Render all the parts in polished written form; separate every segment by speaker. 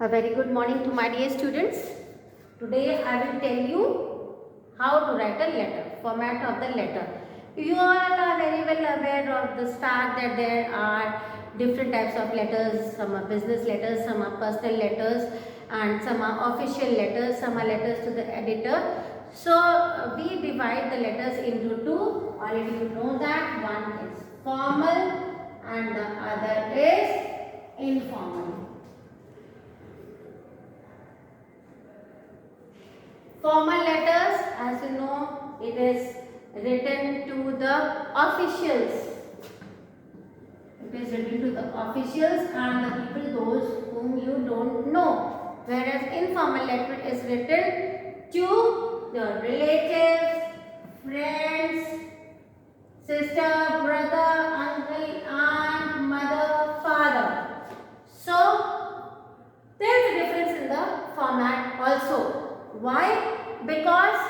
Speaker 1: A very good morning to my dear students. Today I will tell you how to write a letter, format of the letter. You all are very well aware of the fact that there are different types of letters. Some are business letters, some are personal letters, and some are official letters, some are letters to the editor. So we divide the letters into two. Already you know that one is formal and the other is informal. Formal letters, as you know, it is written to the officials. It is written to the officials and the people those whom you don't know. Whereas informal letter is written to the relatives, friends, sister, brother, uncle, aunt, mother, father. So, there is a difference in the format also. Why? Because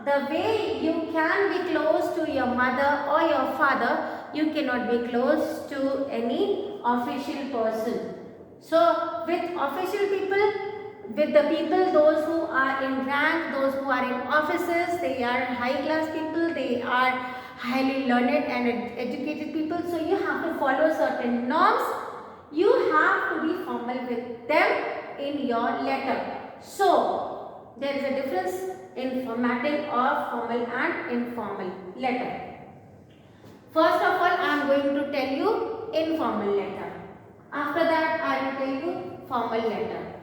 Speaker 1: the way you can be close to your mother or your father, you cannot be close to any official person. So, with official people, with the people, those who are in rank, those who are in offices, they are high class people, they are highly learned and educated people. So, you have to follow certain norms. You have to be formal with them in your letter. So, there is a difference in formatting of formal and informal letter. First of all, I am going to tell you informal letter. After that, I will tell you formal letter.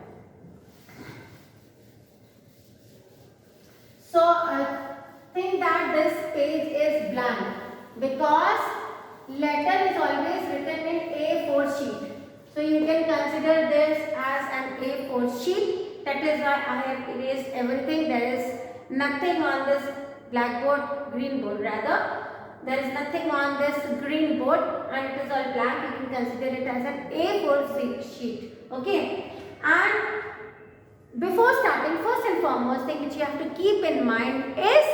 Speaker 1: So, I think that this page is blank because letter is always written in A4 sheet. So, you can consider this as an A4 sheet. That is why I have erased everything. There is nothing on this blackboard, green board rather. There is nothing on this green board and it is all blank. You can consider it as an A4 sheet. Okay. And before starting, first and foremost thing which you have to keep in mind is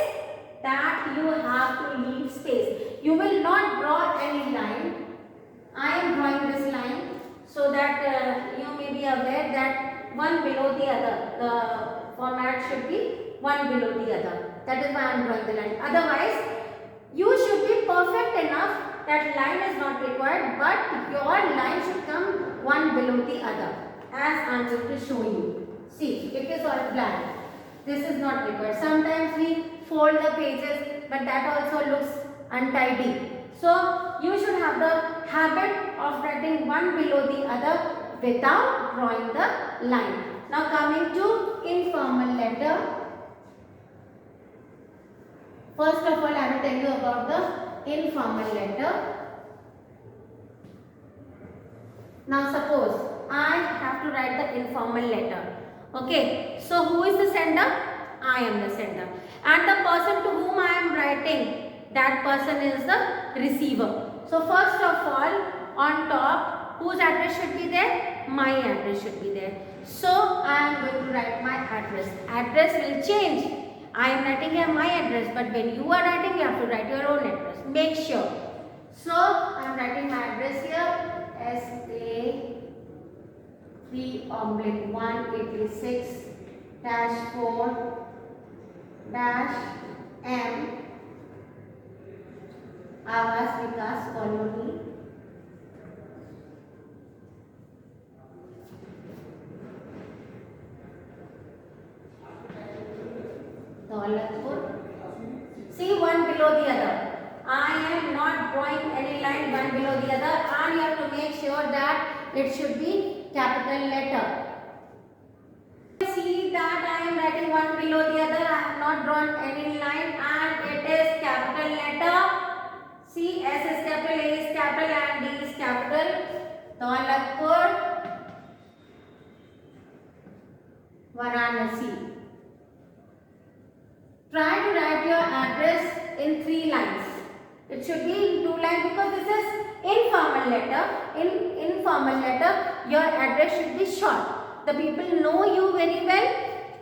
Speaker 1: that you have to leave space. You will not draw any line. I am drawing this line so that you may be aware that one below the other. The format should be one below the other. That is why I am drawing the line. Otherwise, you should be perfect enough that line is not required, but your line should come one below the other. As I am going to show you. See, it is all blank. This is not required. Sometimes we fold the pages, but that also looks untidy. So, you should have the habit of writing one below the other without drawing the line. Now coming to informal letter. First of all, I will tell you about the informal letter. Now suppose I have to write the informal letter. Okay, so who is the sender? I am the sender. And the person to whom I am writing, that person is the receiver. So first of all, on top, whose address should be there? My address should be there. So, I am going to write my address. Address will change. I am writing here my address, but when you are writing, you have to write your own address. Make sure. So, I am writing my address here. SA-3-186-4-M Awas Vikas Colony, See, one below the other. I am not drawing any line one below the other, and you have to make sure that it should be capital letter. See that I am writing one below the other. I have not drawn any line, and it is capital letter. See, S is capital, A is capital, and D is capital. Daulatpur, Varanasi. Try to write your address in 3 lines. It should be in 2 lines because this is informal letter. In informal letter, your address should be short. The people know you very well.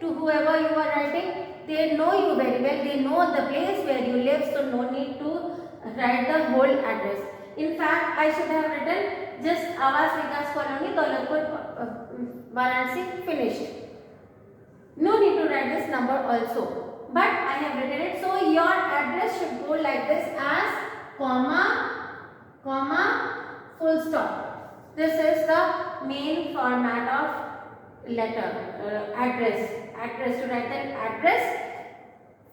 Speaker 1: To whoever you are writing, they know you very well. They know the place where you live, so no need to write the whole address. In fact, I should have written just Awas Vikas Colony, Daulatpur, Varanasi finished. No need to write this number also, but I have written it. So your address should go like this as comma, comma, full stop. This is the main format of letter, address. Address, to write an address.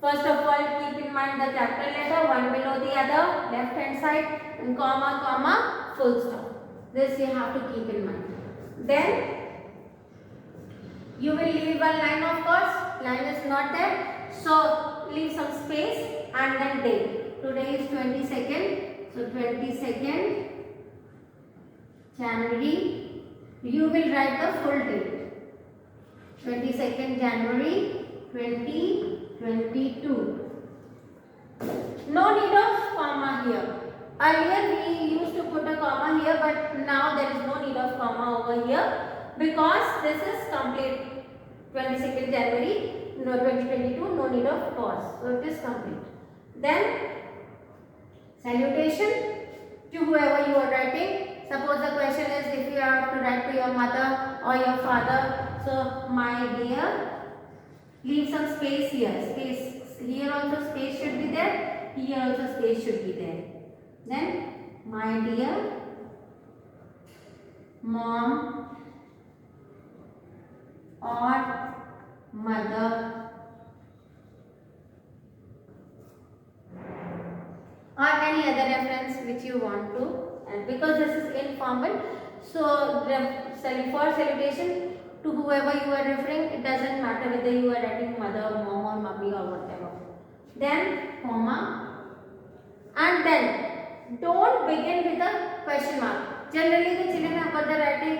Speaker 1: First of all, keep in mind the capital letter, one below the other, left hand side, and comma, comma, full stop. This you have to keep in mind. Then you will leave one line, of course. Line is not there. So leave some space and then date. Today is 22nd. So 22nd January. You will write the full date. 22nd January 2022. No need of comma here. Earlier we used to put a comma here, but now there is no need of comma over here because this is complete. 22nd January 2022, no need of pause. So it is complete. Then salutation to whoever you are writing. Suppose the question is if you have to write to your mother or your father. So my dear, leave some space here. Space here also space should be there. Here also space should be there. Then my dear mom or mother or any other reference which you want to, and because this is informal, so for salutation to whoever you are referring, it doesn't matter whether you are writing mother, mom or mummy or whatever. Then comma, and then don't begin with a question mark. Generally the children have got the writing,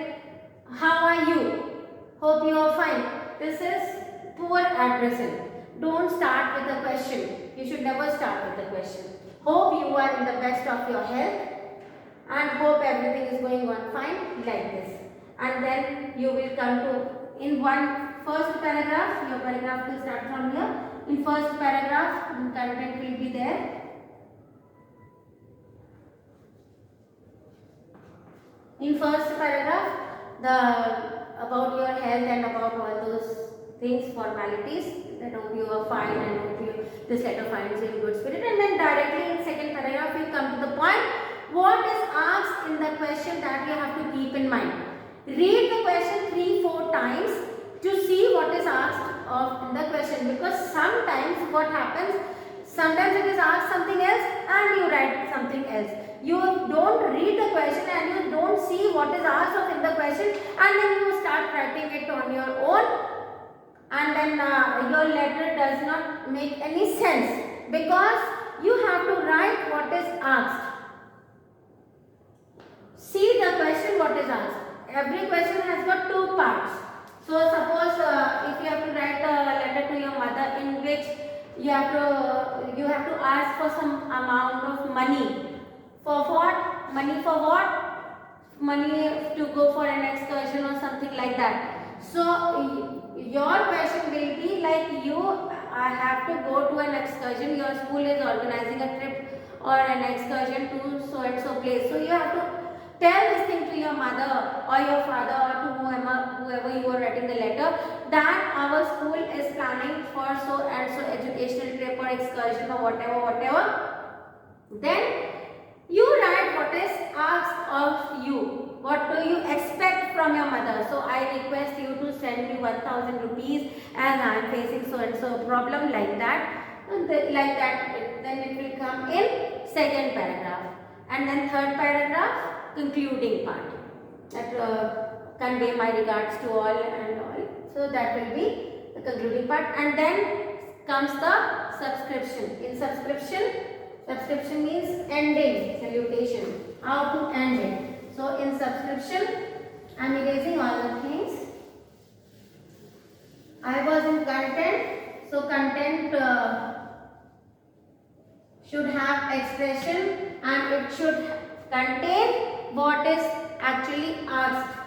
Speaker 1: how are you? Hope you are fine. This is poor addressing. Don't start with a question. You should never start with a question. Hope you are in the best of your health and hope everything is going on fine, like this. And then you will come to, in one first paragraph, your paragraph will start from here. In first paragraph, content will be there. In first paragraph, about your health and about all those things, formalities, that hope you are fine and hope this letter finds you in good spirit. And then directly in second paragraph, you come to the point. What is asked in the question that you have to keep in mind. Read the question 3-4 times to see what is asked of in the question, because sometimes what happens, sometimes it is asked something else and you write something else. You don't read the question and you don't see what is asked of in the question, and then you start writing it on your own, and then your letter does not make any sense because you have to write what is asked. See the question what is asked. Every question has got 2 parts. So suppose if you have to write a letter to your mother in which you have to ask for some amount of money. For what? Money for what? Money to go for an excursion or something like that. So your question will be like, you have to go to an excursion. Your school is organizing a trip or an excursion to so and so place. So you have to tell this thing to your mother or your father or to whoever you are writing the letter, that our school is planning for so and so educational trip or excursion or whatever. Then you write what is asked of you. What do you expect from your mother? So I request you to send me 1000 rupees as I am facing so and so problem, like that. And like that, then it will come in second paragraph. And then third paragraph, concluding part, that convey my regards to all and all. So that will be the concluding part, and then comes the subscription. In subscription means ending salutation, how to end it. So in subscription, I am erasing all the things. I was in content, so content should have expression and it should contain what is actually asked,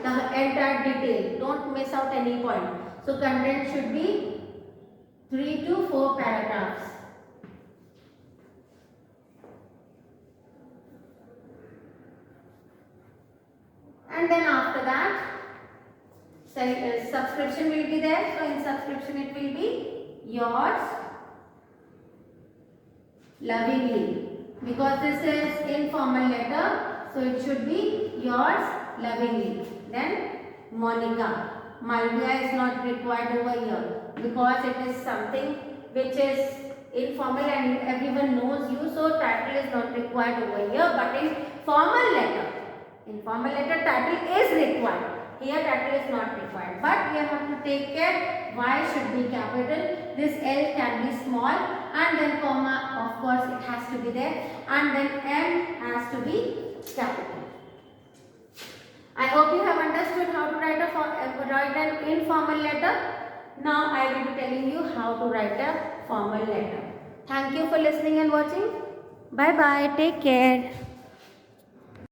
Speaker 1: the entire detail. Don't miss out any point. So content should be 3 to 4 paragraphs. And then after that, subscription will be there. So in subscription it will be yours lovingly. Because this is informal letter, so it should be yours lovingly. Then Monica. Malvia is not required over here because it is something which is informal and everyone knows you, so title is not required over here. But in informal letter title is required. Here title is not required, but we have to take care. Y should be capital, this L can be small, and then comma, of course it has to be there, and then M has to be capital. I hope you have understood how to write an informal letter. Now I will be telling you how to write a formal letter. Thank you for listening and watching. Bye bye. Take care.